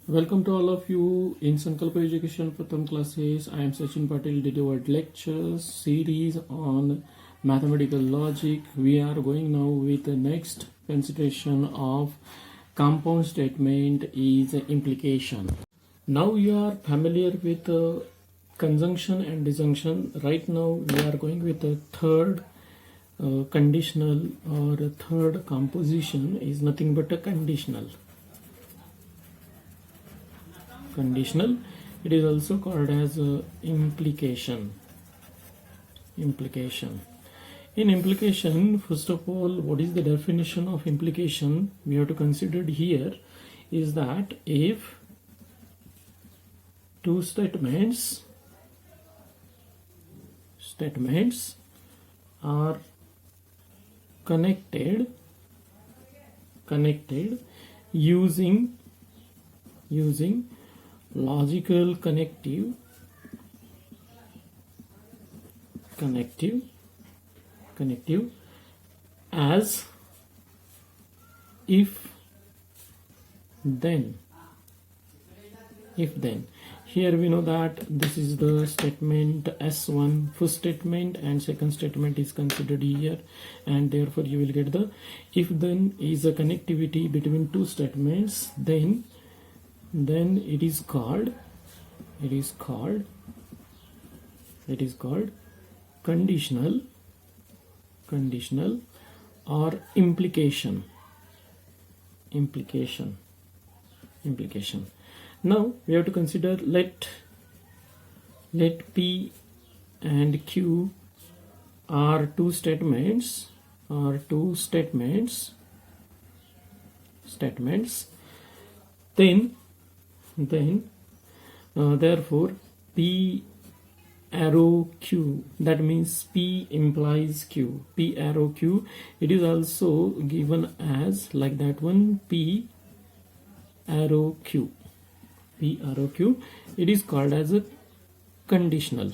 Welcome to all of you in Sankalpa Education Pratham classes. I am Sachin Patil, delivered lectures series on mathematical logic. We are going now with the next consideration of compound statement is implication. Now you are familiar with conjunction and disjunction. Right now we are going with the third conditional or third composition is nothing but a conditional. Conditional, it is also called as implication. In implication, first of all, what is the definition of implication we have to consider here is that if two statements are connected using logical connective as if then. Here we know that this is the statement S1, first statement, and second statement is considered here, and therefore you will get the if then is a connectivity between two statements, then it is called conditional or implication. Now we have to consider let P and Q are two statements then therefore P arrow Q, that means P implies Q, P arrow Q, it is also given as like that one, P arrow Q, it is called as a conditional,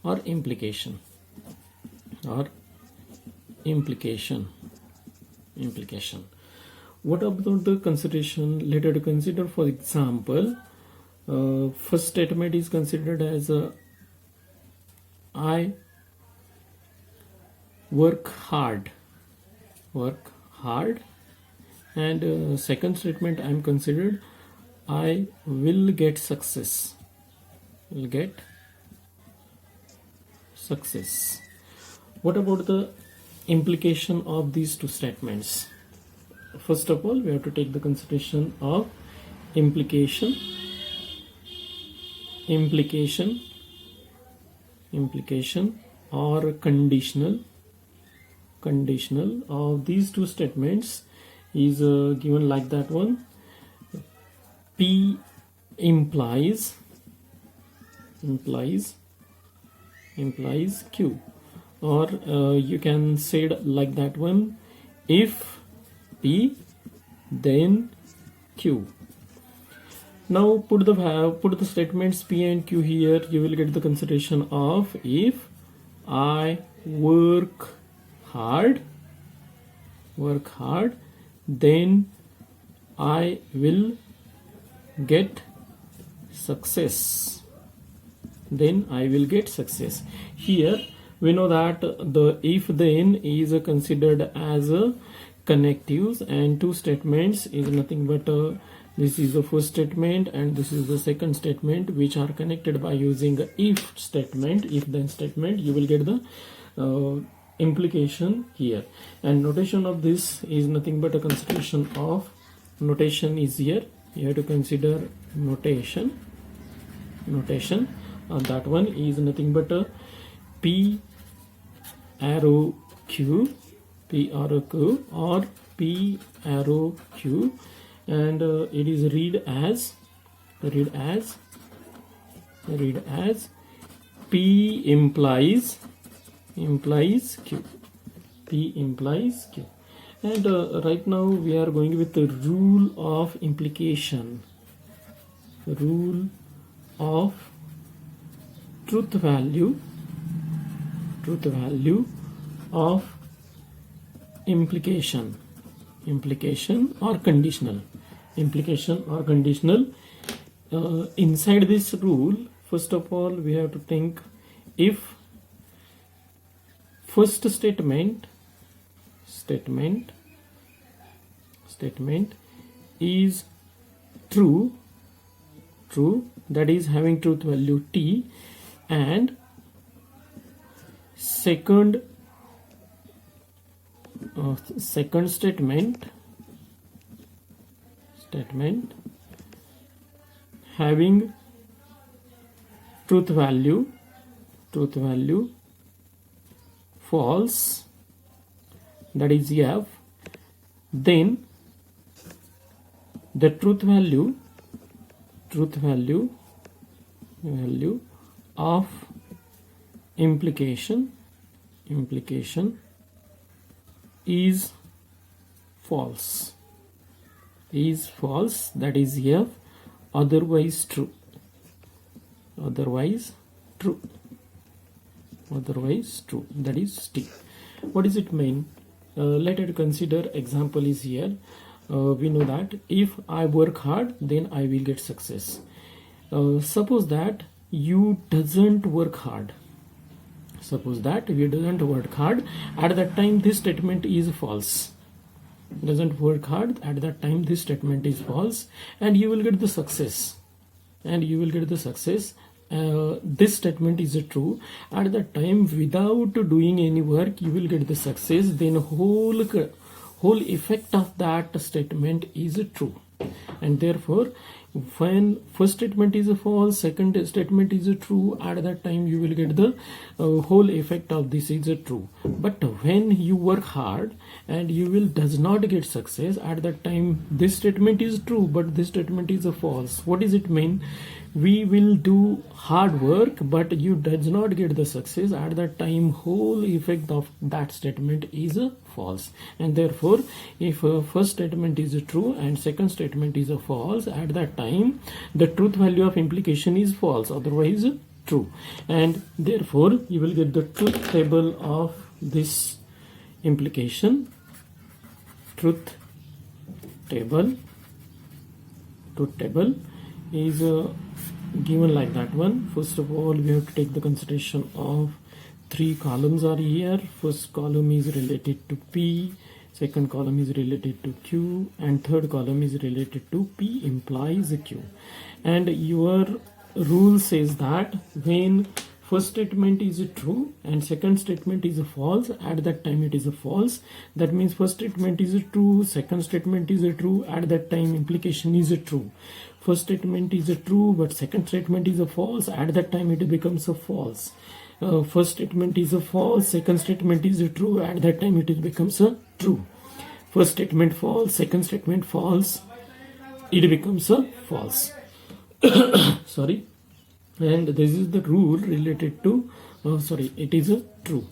or implication. What about the consideration? Let us consider, for example, first statement is considered as I work hard, and second statement I am considered I will get success. What about the implication of these two statements? First of all, we have to take the consideration of implication or conditional of these two statements is given like that one. P implies Q, or you can say it like that one, if P then Q. Now put the statements P and Q here, you will get the consideration of if I work hard, then I will get success. Here we know that the if then is considered as a connectives, and two statements is nothing but this is the first statement and this is the second statement, which are connected by using the if then statement. You will get the implication here, and notation of this is nothing but a consideration of notation is here. You have to consider notation that one is nothing but a P arrow Q or P arrow Q, and it is read as P implies Q, and right now we are going with the rule of implication, of truth value of implication or conditional. implication or conditional. Inside this rule, first of all, we have to think if first statement is true, that is having truth value t, and second statement having truth value false, that is f, then the truth value of implication is false, that is f, otherwise true, that is t. What does it mean? Let us consider example is here. We know that if I work hard, then I will get success. Suppose that you doesn't work hard. At that time this statement is false. Doesn't work hard, at that time this statement is false, and you will get the success. This statement is true. At that time, without doing any work, you will get the success. Then whole effect of that statement is true. And therefore, when first statement is false, second statement is true, at that time you will get the whole effect of this is true. But when you work hard and you will does not get success, at that time this statement is true, but this statement is false. What does it mean? We will do hard work, but you does not get the success. At that time, whole effect of that statement is false. And therefore, if first statement is true and second statement is false, at that time the truth value of implication is false, otherwise true. And therefore, you will get the truth table of this implication. Truth table is given like that one. First of all, we have to take the consideration of three columns are here. First column is related to P, second column is related to Q, and third column is related to P implies Q. And your rule says that when first statement is true and second statement is false, at that time it is a false. That means first statement is true, second statement is true, at that time implication is true. First statement is true but second statement is a false, at that time it becomes a false. First statement is a false, second statement is true, at that time it becomes a true. First statement false, second statement false, it becomes a false. Sorry. And this is the rule related to it is a true.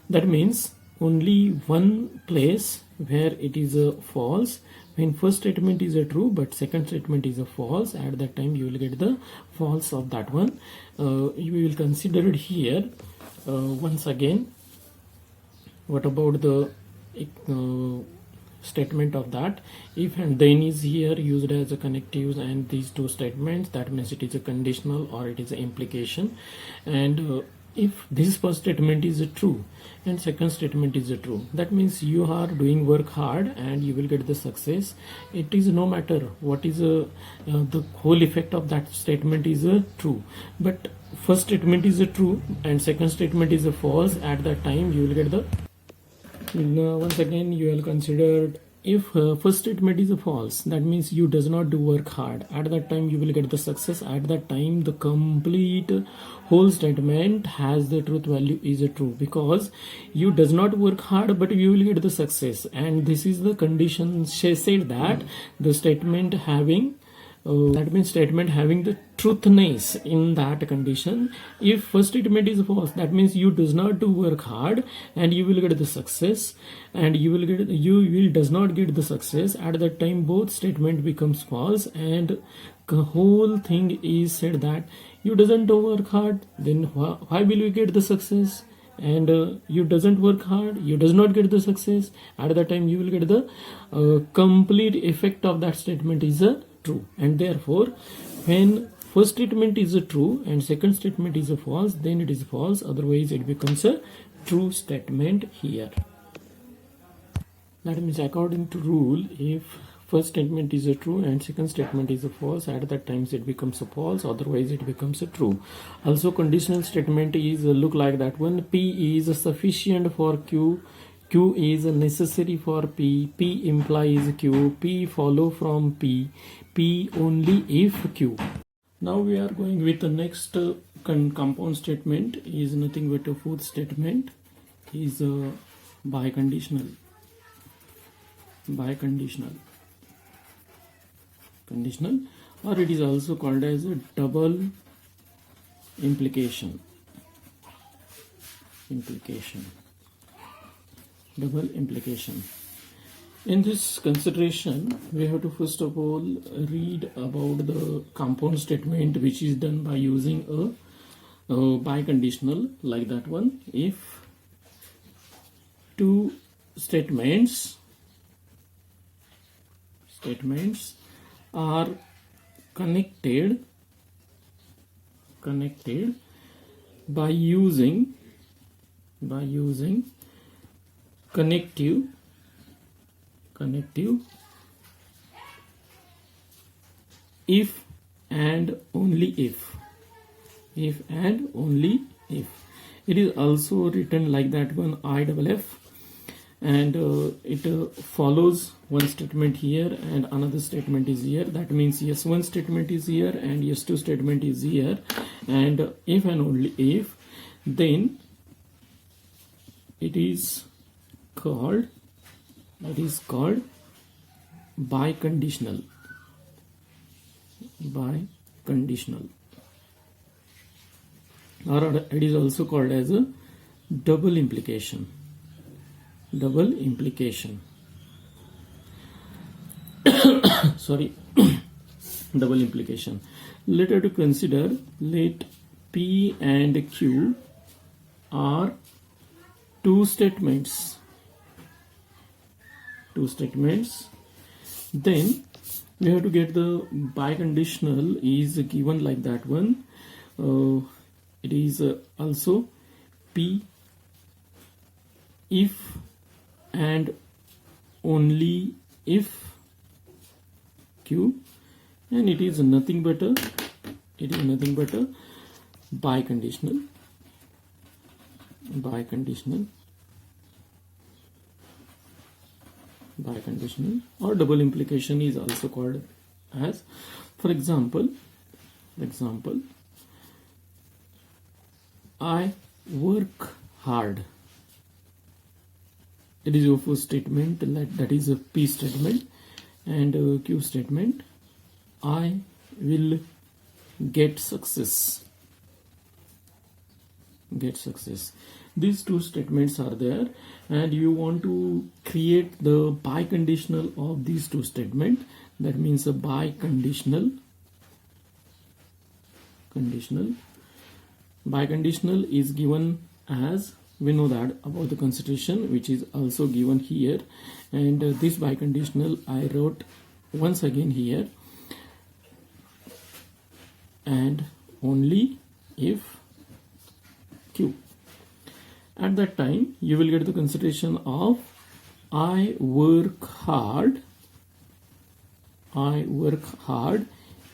That means only one place where it is a false, when first statement is a true but second statement is a false, at that time you will get the false of that one. You will consider it here once again. What about the statement of that? If and then is here used as a connectives, and these two statements, that means it is a conditional or it is an implication. And if this first statement is true and second statement is true, that means you are doing work hard and you will get the success. It is no matter what is the whole effect of that statement is true, but first statement is true and second statement is false, at that time you will get the once again you will consider if first statement is a false, that means you does not do work hard, at that time you will get the success. At that time the complete whole statement has the truth value is true, because you does not work hard but you will get the success. And this is the condition. She said that the statement having that means statement having the truthness in that condition. If first statement is false, that means you does not do work hard and you will get the success, and you will does not get the success. At that time both statement becomes false, and the whole thing is said that you doesn't do work hard, then why will you get the success? and you doesn't work hard, you does not get the success, at that time you will get the complete effect of that statement is a true. And therefore when first statement is a true and second statement is a false, then it is false, otherwise it becomes a true statement here. That means according to rule, if first statement is a true and second statement is a false, at that times it becomes a false, otherwise it becomes a true. Also conditional statement is look like that one. P is sufficient for Q, Q is necessary for P, P implies Q, P follow from P, P only if Q. Now we are going with the next compound statement, is nothing but a fourth statement, is biconditional. Biconditional, conditional, or it is also called as a double implication. Double implication. In this consideration, we have to first of all read about the compound statement which is done by using a biconditional, like that one. If two statements are connected by using connective if and only if. It is also written like that one, IFF, and it follows one statement here and another statement is here. That means yes, one statement is here and yes, two statement is here, and if and only if, then it is called biconditional. Or it is also called as a double implication. Sorry. Double implication. Let us consider, let P and Q are two statements. Then we have to get the biconditional is given like that one. It is also P if and only if Q, and it is nothing but a biconditional or double implication is also called as. For example, I work hard. It is your first statement, that is a P statement, and Q statement, I will get success. These two statements are there, and you want to create the biconditional of these two statements. That means a biconditional. Biconditional is given as, we know that about the consideration, which is also given here, and this biconditional I wrote once again here, and only if Q. At that time you will get the consideration of I work hard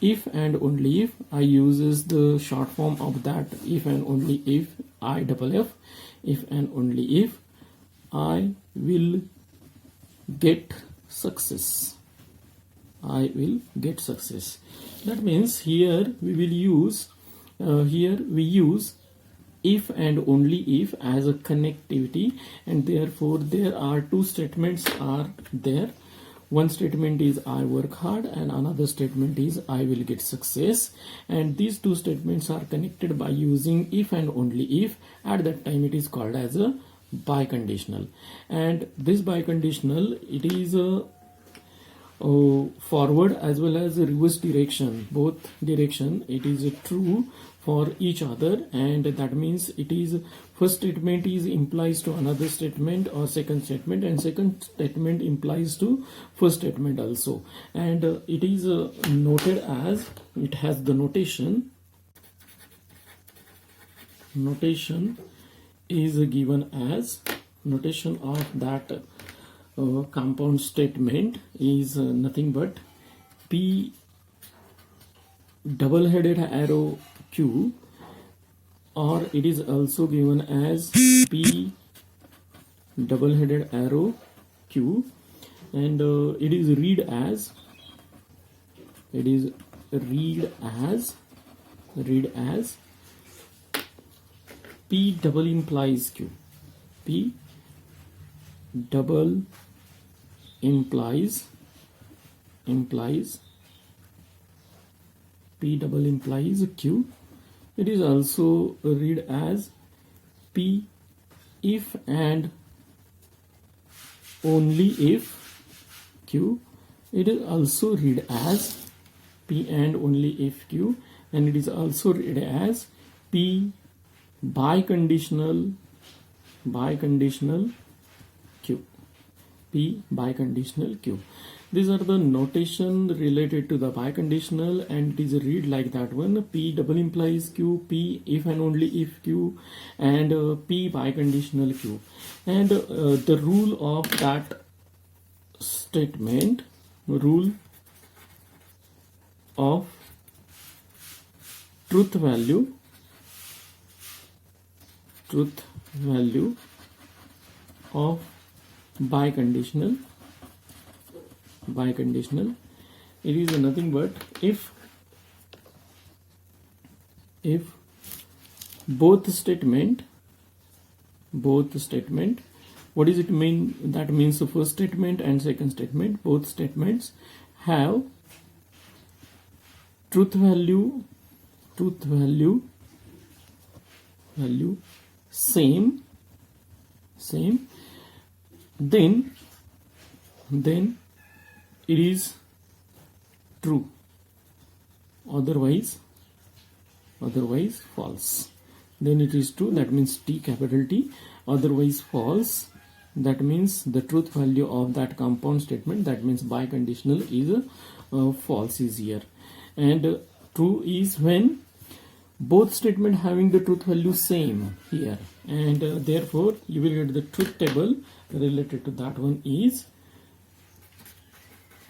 if and only if. I uses the short form of that if and only if, IFF, if and only if I will get success. That means here we will use if and only if as a connectivity, and therefore there are two statements are there. One statement is I work hard and another statement is I will get success, and these two statements are connected by using if and only if. At that time it is called as a biconditional, and this biconditional, it is forward as well as reverse direction, both direction it is true for each other, and that means it is first statement is implies to another statement or second statement, and second statement implies to first statement also. And it is noted as, it has the notation is given as, notation of that compound statement is nothing but P double-headed arrow Q, or it is also given as P double-headed arrow Q, and it is read as P double implies Q. P double implies P double implies Q. It is also read as P if and only if Q. It is also read as P and only if Q, and it is also read as P biconditional Q. P biconditional Q. These are the notation related to the biconditional, and it is read like that one: P double implies Q, P if and only if Q, and P biconditional Q. And the rule of that statement, rule of truth value of biconditional, it is nothing but if both statement, what does it mean? That means the first statement and second statement, both statements have truth value same, then it is true, otherwise false. Then it is true, that means T, capital T. Otherwise false, that means the truth value of that compound statement, that means biconditional, is false is here. And true is when both statement having the truth value same here, and therefore you will get the truth table related to that one is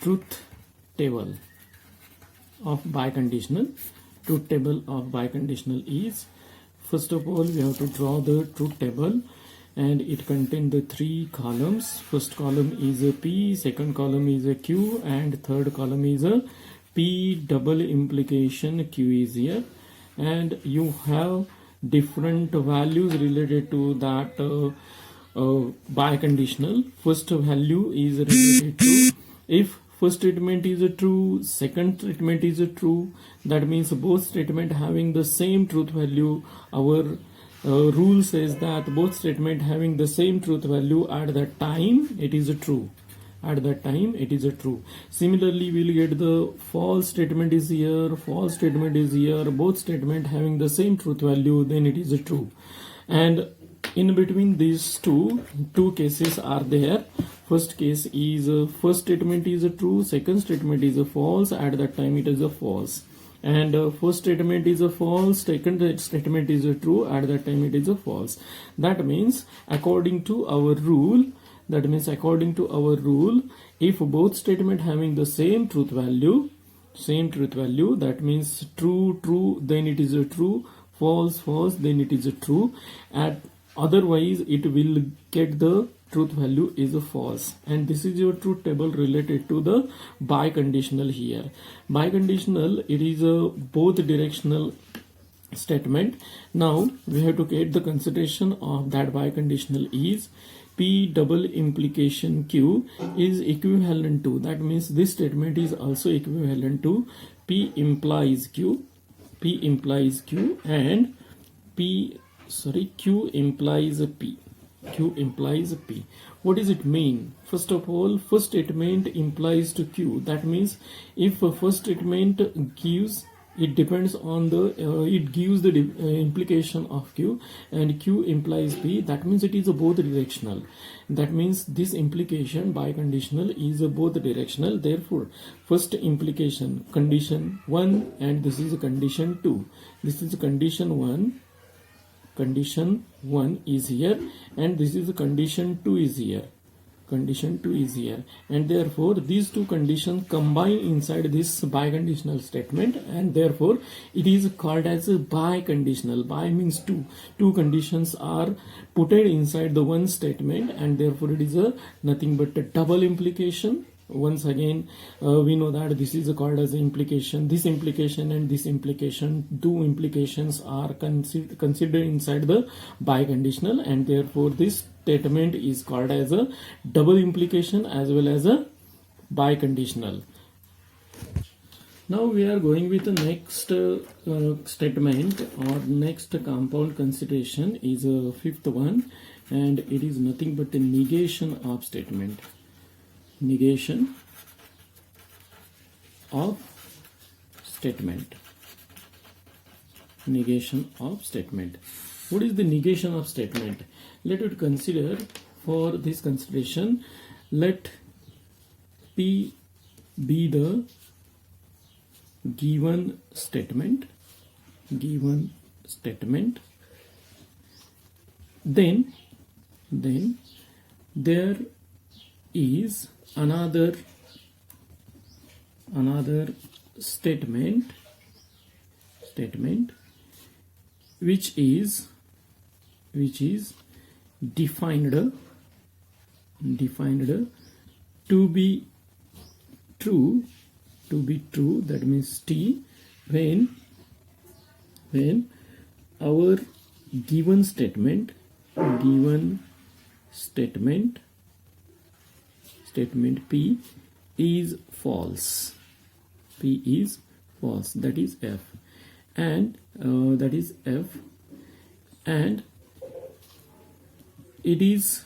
truth table of biconditional. Truth table of biconditional is, first of all we have to draw the truth table, and it contains the 3 columns. First column is a P, second column is a Q, and third column is a P double implication Q is here. And you have different values related to that biconditional. First value is related to if first statement is a true, second statement is a true, that means both statement having the same truth value. Our rule says that both statement having the same truth value at that time it is a true. At that time it is a true. Similarly we'll get the false statement is here, false statement is here, both statement having the same truth value, then it is a true. And in between these two cases are there. First case is first statement is a true, second statement is a false, at that time it is a false. And first statement is a false, second statement is a true, at that time it is a false. That means according to our rule, if both statement having the same truth value, that means true, then it is a true, false, then it is a true, and otherwise it will get the truth value is a false. And this is your truth table related to the biconditional here. Biconditional, it is a both directional statement. Now we have to get the consideration of that biconditional is P double implication Q is equivalent to, that means this statement is also equivalent to P implies Q, and Q implies P. What does it mean? First of all, first statement implies to Q. That means if a first statement gives, it depends on the it gives the implication of Q, and Q implies P. That means it is a both directional. That means this implication biconditional is a both directional. Therefore, first implication condition 1 and this is a condition 2. This is a condition 1. Condition 1 is here and this is a condition 2 is here. Condition 2 is here, and therefore these two conditions combine inside this biconditional statement, and therefore it is called as a biconditional. Bi means two conditions are put inside the one statement, and therefore it is a nothing but a double implication. Once again, we know that this is called as implication. This implication and this implication, two implications are considered inside the biconditional, and therefore this statement is called as a double implication as well as a biconditional. Now we are going with the next statement or next compound consideration is a fifth one, and it is nothing but the negation of statement. Negation of statement. Negation of statement. What is the negation of statement? Let us consider for this consideration, let P be the given statement, then there is another statement which is defined to be true, that means T, when our given statement P is false. That is F, and and it is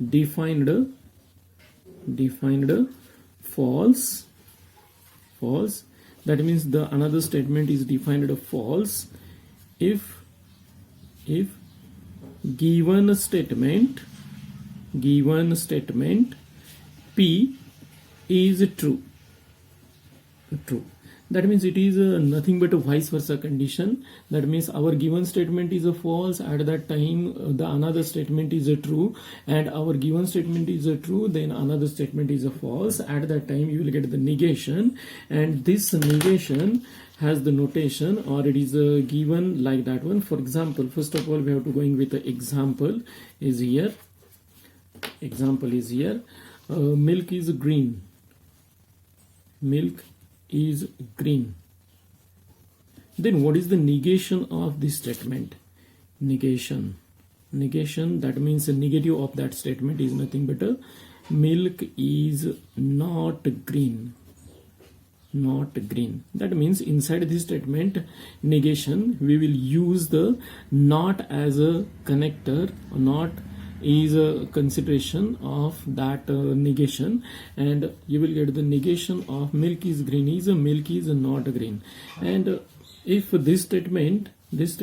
defined false. That means the another statement is defined false if given statement P is true. That means it is nothing but a vice versa condition. That means our given statement is a false, at that time the another statement is a true, and our given statement is a true, then another statement is a false. At that time you will get the negation, and this negation has the notation, or it is given like that one. For example, first of all we have to going with the example is here. Milk is green. Milk is green. Then what is the negation of this statement? Negation, that means the negative of that statement is nothing but a milk is not green. That means inside this statement negation we will use the not as a connector. Not is a consideration of that negation, and you will get the negation of milk is green is a milk is not green. And if this statement is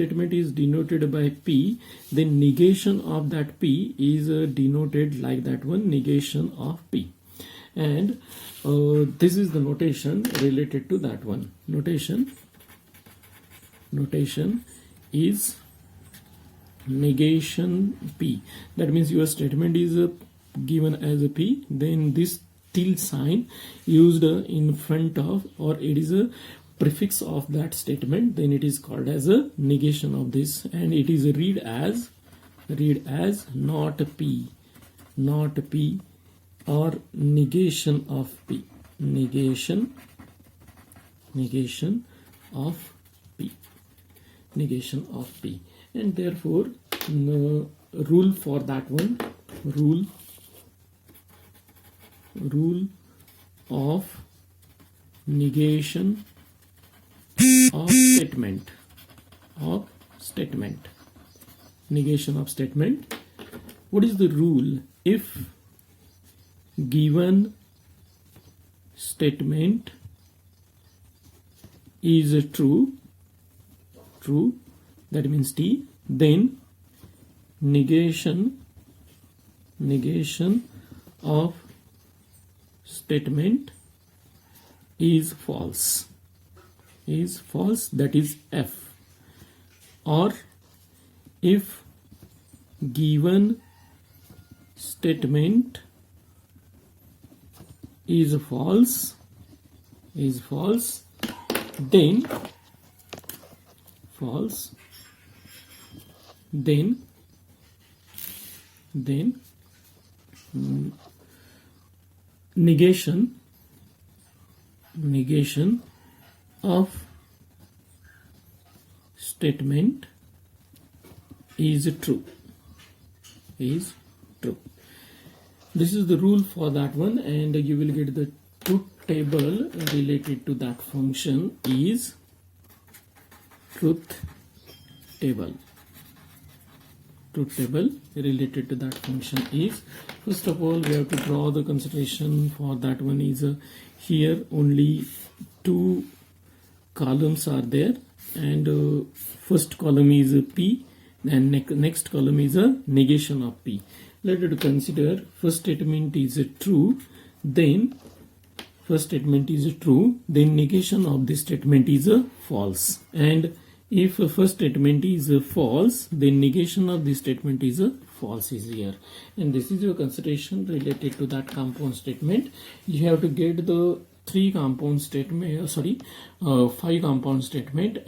denoted by P, then negation of that P is denoted like that one, negation of P. And this is the notation related to that one. Notation is negation P. That means your statement is given as a P, then this tilde sign used in front of, or it is a prefix of that statement, then it is called as a negation of this, and it is read as not P, or negation of P. Negation of P. And therefore rule for that one, rule of negation of statement. Negation of statement. What is the rule? If given statement is true, that means T, then negation of statement is false, that is F. Or if given statement is false, then negation of statement is true. This is the rule for that one, and you will get the truth table related to that function is truth table related to that function is, first of all, we have to draw the consideration for that one is here only two columns are there, and first column is P and next column is a negation of P. Let us consider first statement is true, then negation of this statement is false, and if first statement is false, then negation of this statement is false is here, and this is your consideration related to that compound statement. You have to get the 5 compound statement